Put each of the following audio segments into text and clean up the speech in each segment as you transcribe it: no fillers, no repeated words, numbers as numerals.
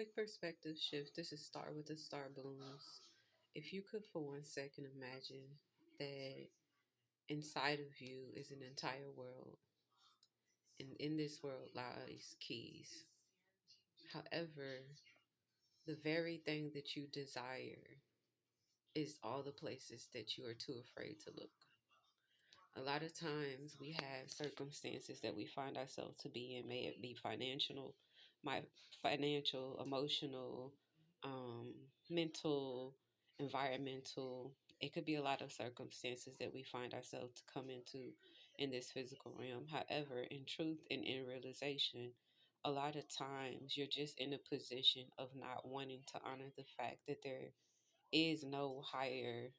quick perspective shift. This is Star with the Star Balloons. If you could for 1 second imagine that inside of you is an entire world, and in this world lies keys. However, the very thing that you desire is all the places that you are too afraid to look. A lot of times we have circumstances that we find ourselves to be in, may it be financial, emotional, mental, environmental. It could be a lot of circumstances that we find ourselves to come into in this physical realm. However, in truth and in realization, a lot of times you're just in a position of not wanting to honor the fact that there is no higher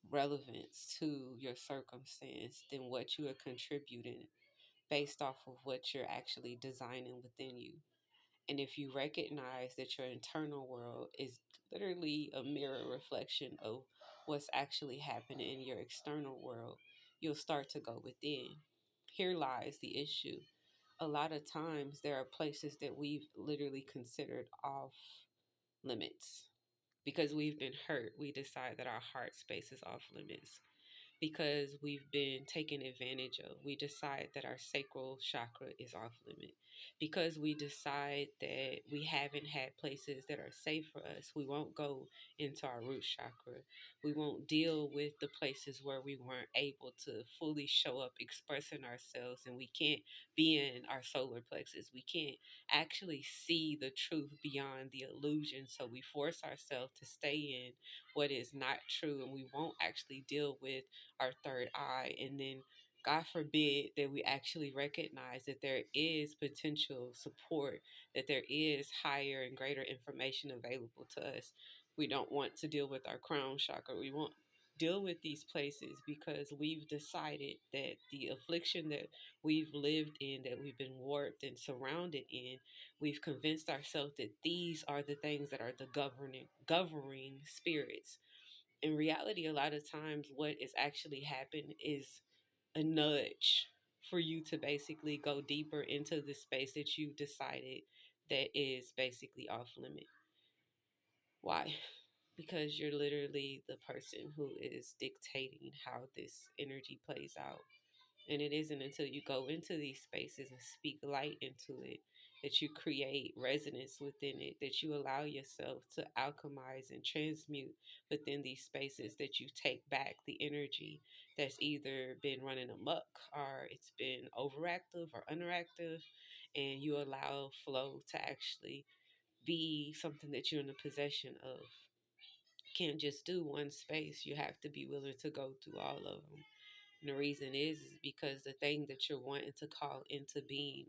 relevance to your circumstance than what you are contributing based off of what you're actually designing within you. And if you recognize that your internal world is literally a mirror reflection of what's actually happening in your external world, you'll start to go within. Here lies the issue. A lot of times there are places that we've literally considered off limits because we've been hurt. We decide that our heart space is off limits because we've been taken advantage of. We decide that our sacral chakra is off limit. Because we decide that we haven't had places that are safe for us, we won't go into our root chakra. We won't deal with the places where we weren't able to fully show up expressing ourselves, and we can't be in our solar plexus. We can't actually see the truth beyond the illusion. So we force ourselves to stay in what is not true, and we won't actually deal with our third eye. And then God forbid that we actually recognize that there is potential support, that there is higher and greater information available to us. We don't want to deal with our crown chakra. We won't deal with these places because we've decided that the affliction that we've lived in, that we've been warped and surrounded in, we've convinced ourselves that these are the things that are the governing spirits. In reality, a lot of times what is actually happened is a nudge for you to basically go deeper into the space that you decided that is basically off limit. Why? Because you're literally the person who is dictating how this energy plays out. And it isn't until you go into these spaces and speak light into it that you create resonance within it, that you allow yourself to alchemize and transmute within these spaces, that you take back the energy that's either been running amok or it's been overactive or underactive, and you allow flow to actually be something that you're in the possession of. You can't just do one space, you have to be willing to go through all of them. And the reason is because the thing that you're wanting to call into being,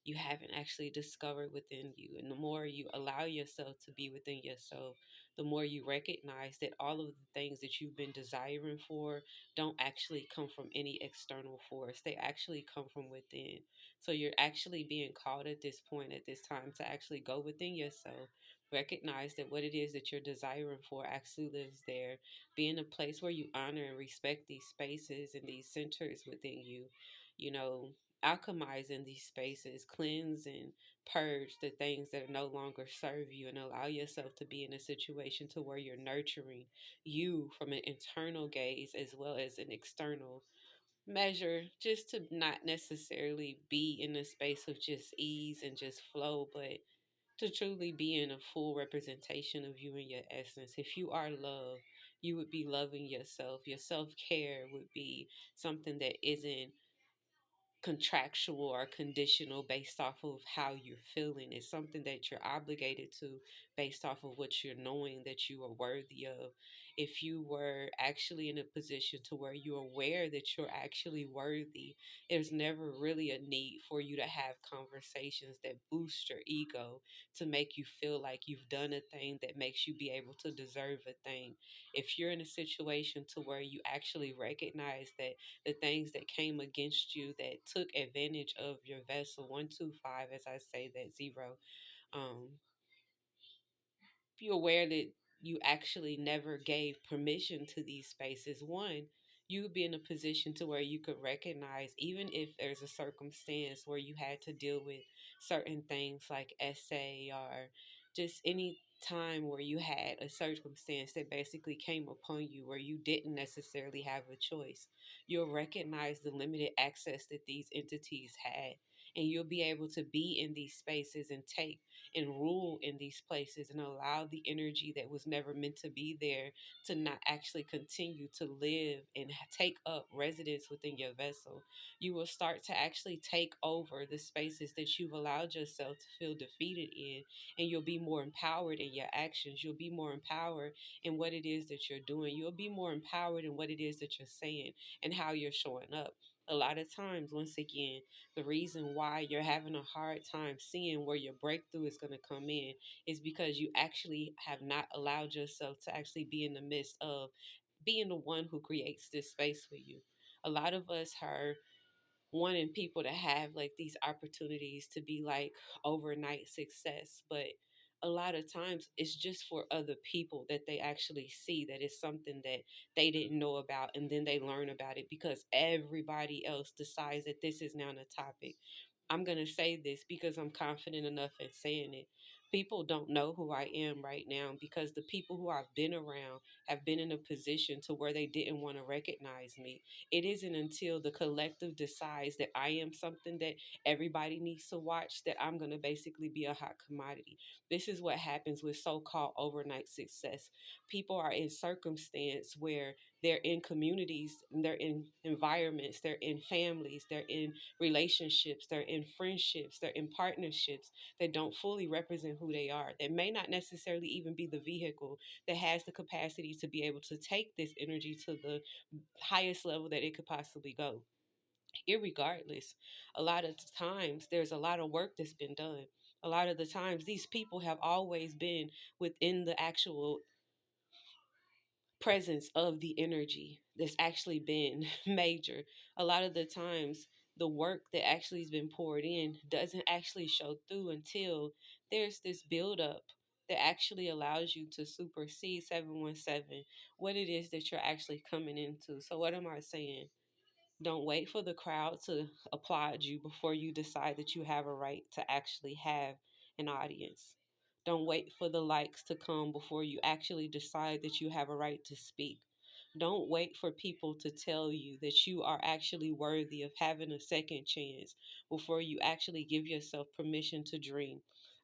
you haven't actually discovered within you. And the more you allow yourself to be within yourself, the more you recognize that all of the things that you've been desiring for don't actually come from any external force. They actually come from within. So you're actually being called at this point, at this time, to actually go within yourself, recognize that what it is that you're desiring for actually lives there. Be in a place where you honor and respect these spaces and these centers within you. You know, alchemize in these spaces, cleanse and purge the things that no longer serve you, and allow yourself to be in a situation to where you're nurturing you from an internal gaze as well as an external measure, just to not necessarily be in a space of just ease and just flow, but to truly be in a full representation of you and your essence. If you are love, you would be loving yourself. Your self care would be something that isn't contractual or conditional based off of how you're feeling. It's something that you're obligated to based off of what you're knowing that you are worthy of. If you were actually in a position to where you're aware that you're actually worthy, there's never really a need for you to have conversations that boost your ego to make you feel like you've done a thing that makes you be able to deserve a thing. If you're in a situation to where you actually recognize that the things that came against you that took advantage of your vessel, 125, as I say, that zero, um be aware that you actually never gave permission to these spaces. One, you would be in a position to where you could recognize, even if there's a circumstance where you had to deal with certain things like essay or just any time where you had a circumstance that basically came upon you where you didn't necessarily have a choice, you'll recognize the limited access that these entities had. And you'll be able to be in these spaces and take and rule in these places and allow the energy that was never meant to be there to not actually continue to live and take up residence within your vessel. You will start to actually take over the spaces that you've allowed yourself to feel defeated in, and you'll be more empowered in your actions. You'll be more empowered in what it is that you're doing. You'll be more empowered in what it is that you're saying and how you're showing up. A lot of times, once again, the reason why you're having a hard time seeing where your breakthrough is going to come in is because you actually have not allowed yourself to actually be in the midst of being the one who creates this space for you. A lot of us are wanting people to have like these opportunities to be like overnight success, but a lot of times it's just for other people that they actually see that it's something that they didn't know about, and then they learn about it because everybody else decides that this is now the topic. I'm going to say this because I'm confident enough in saying it. People don't know who I am right now because the people who I've been around have been in a position to where they didn't want to recognize me. It isn't until the collective decides that I am something that everybody needs to watch that I'm going to basically be a hot commodity. This is what happens with so-called overnight success. People are in circumstance where they're in communities, they're in environments, they're in families, they're in relationships, they're in friendships, they're in partnerships that don't fully represent who they are. That may not necessarily even be the vehicle that has the capacity to be able to take this energy to the highest level that it could possibly go. Irregardless, a lot of times there's a lot of work that's been done. A lot of the times these people have always been within the actual presence of the energy that's actually been major. A lot of the times, the work that actually has been poured in doesn't actually show through until there's this buildup that actually allows you to supersede 717, what it is that you're actually coming into. So, what am I saying? Don't wait for the crowd to applaud you before you decide that you have a right to actually have an audience. Don't wait for the likes to come before you actually decide that you have a right to speak. Don't wait for people to tell you that you are actually worthy of having a second chance before you actually give yourself permission to dream.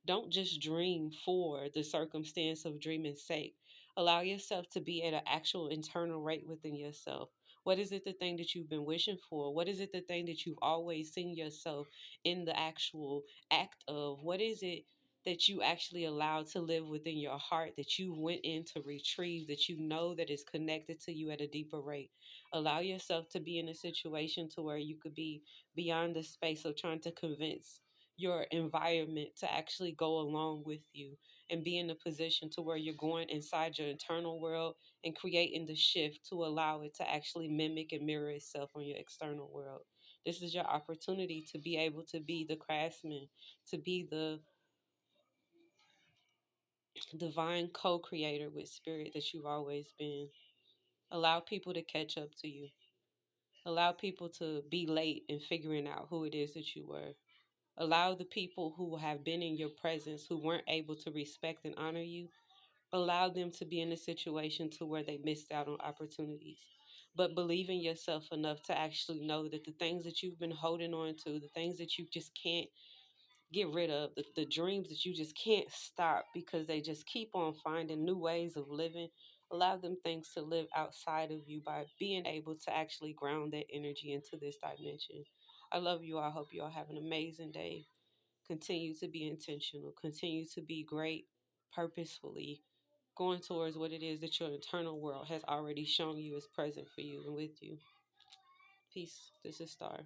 Don't just dream for the circumstance of dreaming's sake. Allow yourself to be at an actual internal rate within yourself. What is it the thing that you've been wishing for? What is it the thing that you've always seen yourself in the actual act of? What is it that you actually allowed to live within your heart that you went in to retrieve, that you know that is connected to you at a deeper rate? Allow yourself to be in a situation to where you could be beyond the space of trying to convince your environment to actually go along with you, and be in a position to where you're going inside your internal world and creating the shift to allow it to actually mimic and mirror itself on your external world. This is your opportunity to be able to be the craftsman, to be the divine co creator with spirit that you've always been. Allow people to catch up to you. Allow people to be late in figuring out who it is that you were. Allow the people who have been in your presence who weren't able to respect and honor you, allow them to be in a situation to where they missed out on opportunities. But believe in yourself enough to actually know that the things that you've been holding on to, the things that you just can't get rid of, the dreams that you just can't stop because they just keep on finding new ways of living, allow them things to live outside of you by being able to actually ground that energy into this dimension. I love you all. I hope you all have an amazing day. Continue to be intentional, continue to be great purposefully, going towards what it is that your internal world has already shown you is present for you and with you. Peace. This is Star.